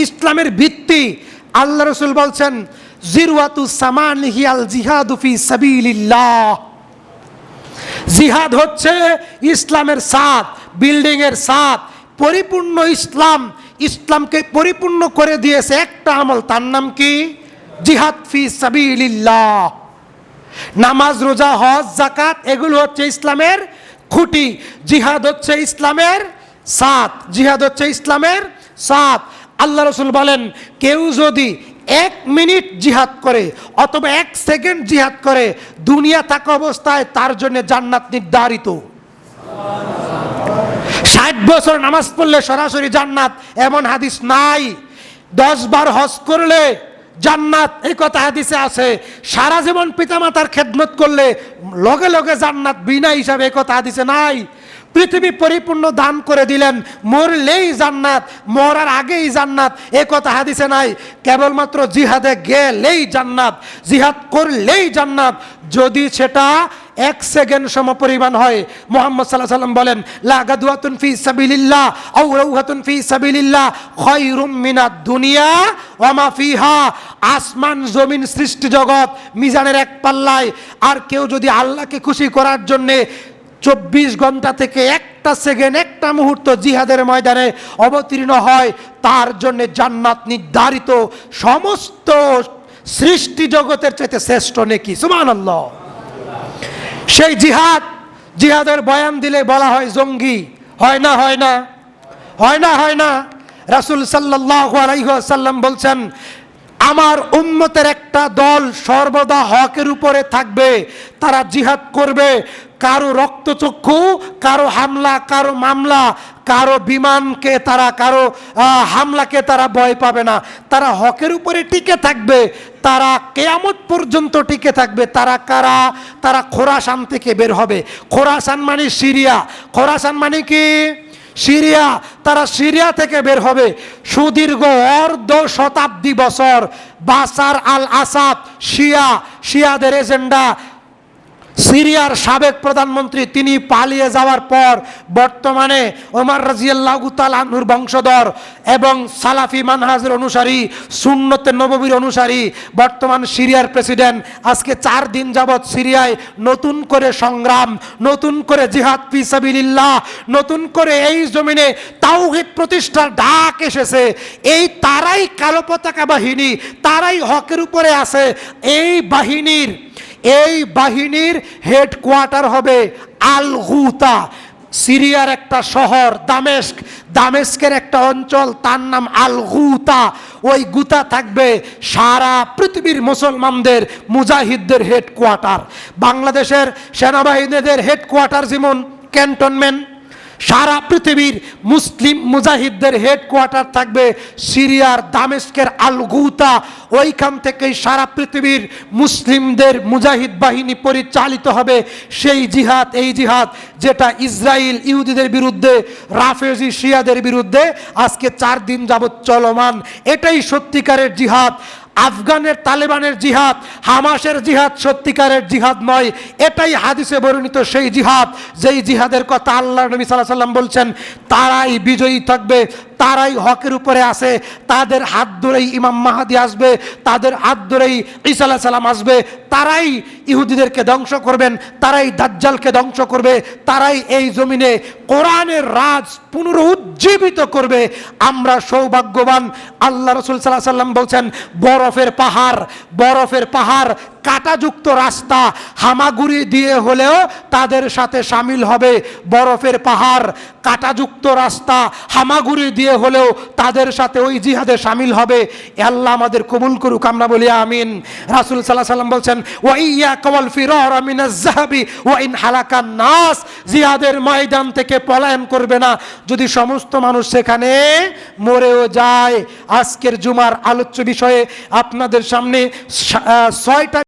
ইসলামের ভিত্তি। আল্লাহ রাসূল বলছেন জিরওয়াতু সামানিহি আল জিহাদু ফি সাবিলিল্লাহ। জিহাদ হচ্ছে ইসলামের ছাদ, বিল্ডিং এর ছাদ। পরিপূর্ণ ইসলাম, ইসলামকে পরিপূর্ণ করে দিয়েছে একটা আমল, তার নাম কি? জিহাদ ফি সাবিলিল্লাহ। নামাজ, রোজা, হজ, যাকাত এগুলো হচ্ছে ইসলামের খুঁটি। জিহাদ হচ্ছে ইসলামের ছাদ, জিহাদ হচ্ছে ইসলামের ছাদ। আল্লাহ রাসূল বলেন কেউ যদি 1 মিনিট জিহাদ করে অথবা 1 সেকেন্ড জিহাদ করে, দুনিয়া থাকা অবস্থায় তার জন্য জান্নাত নির্ধারিত। 60 বছর নামাজ পড়লে সরাসরি জান্নাত এমন হাদিস নাই। 10 বার হজ করলে জান্নাত এই কথা হাদিসে আছে। সারা জীবন পিতামাতার খেদমত করলে লগে লগে জান্নাত বিনা হিসাবে এই কথা হাদিসে নাই। পৃথিবী পরিপূর্ণ দান করে দিলেন, মরলেই জান্নাত, মরার আগেই জান্নাত এই কথা হাদিসে নাই। কেবলমাত্র জিহাদে গেলেই জান্নাত, জিহাদ করলেই জান্নাত, যদি সেটা 1 সেকেন্ড সমপরিমাণ হয়। মুহাম্মদ সাল্লাল্লাহু আলাইহি ওয়াসাল্লাম বলেন লা গাদওয়াতুন ফি সাবিলিল্লাহ আও রাওহাতুন ফি সাবিলিল্লাহ খায়রুম মিনাদ দুনিয়া ওয়া মা ফিহা। আসমান জমিন সৃষ্টি জগৎ মিজানের এক পাল্লায়। আর কেউ যদি আল্লাহকে খুশি করার জন্যে 24 ঘন্টা থেকে 1টা সেকেন্ড, 1টা মুহূর্ত জিহাদের ময়দানে অবতীর্ণ হয়, তার জন্য জান্নাত নির্ধারিত। সমস্ত সৃষ্টি জগতের চাইতে শ্রেষ্ঠ নেকি। সুবহানাল্লাহ। সেই জিহাদ, জিহাদের বয়ান দিলে বলা হয় জঙ্গি। হয় না, হয় না, হয় না, হয় না। রাসূল সাল্লাল্লাহু আলাইহি ওয়াসাল্লাম বলছেন আমার উম্মতের একটা দল সর্বদা হকের উপরে থাকবে, তারা জিহাদ করবে। কারো রক্তচক্ষু, কারো হামলা, কারো মামলা, কারো বিমানকে তারা, কারো হামলাকে তারা ভয় পাবে না। তারা হকের উপরে টিকে থাকবে, তারা কিয়ামত পর্যন্ত টিকে থাকবে। তারা কারা? তারা খোরাসান থেকে বের হবে। খোরাসান মানে সিরিয়া। খোরাসান মানে কি? সিরিয়া। তারা সিরিয়া থেকে বের হবে। সুদীর্ঘ 1/2 শতাব্দী বছর বাশার আল আসাদ, শিয়াদের এজেন্ডা, সিরিয়ার সাবেক প্রধানমন্ত্রী, তিনি পালিয়ে যাওয়ার পর বর্তমানে ওমর রাদিয়াল্লাহু তাআলা আনহুর বংশধর এবং সালাফি মানহাজের অনুসারী, সুন্নতে নববীর অনুসারী বর্তমান সিরিয়ার প্রেসিডেন্ট। আজকে 4 দিন যাবৎ সিরিয়ায় নতুন করে সংগ্রাম, নতুন করে জিহাদ ফি সাবিলিল্লাহ, নতুন করে এই জমিনে তাওহীদ প্রতিষ্ঠার ডাক এসেছে। এই তারাই কালো পতাকা বাহিনী, তারাই হকের উপরে আছে। এই বাহিনীর হেডকোয়ার্টার হবে আল গুতা। সিরিয়ার একটা শহর দামেস্ক, দামেস্কের একটা অঞ্চল, তার নাম আল গুতা। ওই গুতা থাকবে সারা পৃথিবীর মুসলমানদের মুজাহিদদের হেডকোয়ার্টার। বাংলাদেশের সেনাবাহিনীদের হেডকোয়ার্টার যেমন ক্যান্টনমেন্ট, সারা পৃথিবীর মুসলিম মুজাহিদদের হেডকোয়ার্টার থাকবে সিরিয়ার দামেস্কের আল গুতা। ওইখান থেকেই সারা পৃথিবীর মুসলিমদের মুজাহিদ বাহিনী পরিচালিত হবে। সেই জিহাদ, এই জিহাদ যেটা ইসরায়েল ইহুদিদের বিরুদ্ধে, রাফেজি শিয়াদের বিরুদ্ধে আজকে 4 দিন যাবৎ চলমান, এটাই সত্যিকারের জিহাদ। আফগানের তালেবানের জিহাদ, হামাসের জিহাদ সত্যিকারের জিহাদ নয়। এটাই হাদিসে বর্ণিত সেই জিহাদ, যেই জিহাদের কথা আল্লাহ নবী সাল্লাল্লাহু আলাইহি ওয়াসাল্লাম বলছেন তারাই বিজয়ী থাকবে, তারাই হকের উপরে আছে। তাদের হাত ধরেই ইমাম মাহদি আসবে, তাদের হাত ধরেই ঈসা আলাইহিস সালাম আসবে। তারাই ইহুদিদেরকে ধ্বংস করবেন, তারাই দাজ্জালকে ধ্বংস করবে, তারাই এই জমিনে কোরআনের রাজ পুনরুজ্জীবিত করবে। আমরা সৌভাগ্যবান। আল্লাহ রাসূল সাল্লাল্লাহু আলাইহি ওয়াসাল্লাম বলছেন বরফের পাহাড়, কাঁটাযুক্ত রাস্তা, হামাগুড়ি দিয়ে হলেও তাদের সাথে শামিল হবে। বরফের পাহাড়, কাঁটাযুক্ত রাস্তা, হামাগুড়ি দিয়ে হলেও তাদের সাথে ওই জিহাদে শামিল হবে। আল্লাহ আমাদের কবুল করুক, আমরা বলি আমিন। রাসূল সাল্লাল্লাহু আলাইহি ওয়াসাল্লাম বলছেন ওয়া ইয়াকা ওয়াল ফিরারা মিনাজ যাহাবি ওয়া ইন হালাকান নাস। জিহাদের ময়দান থেকে পলায়ন করবে না যদি সমস্ত মানুষ সেখানে মরেও যায়। আজকের জুমার আলোচ্য বিষয়ে আপনাদের সামনে 6টা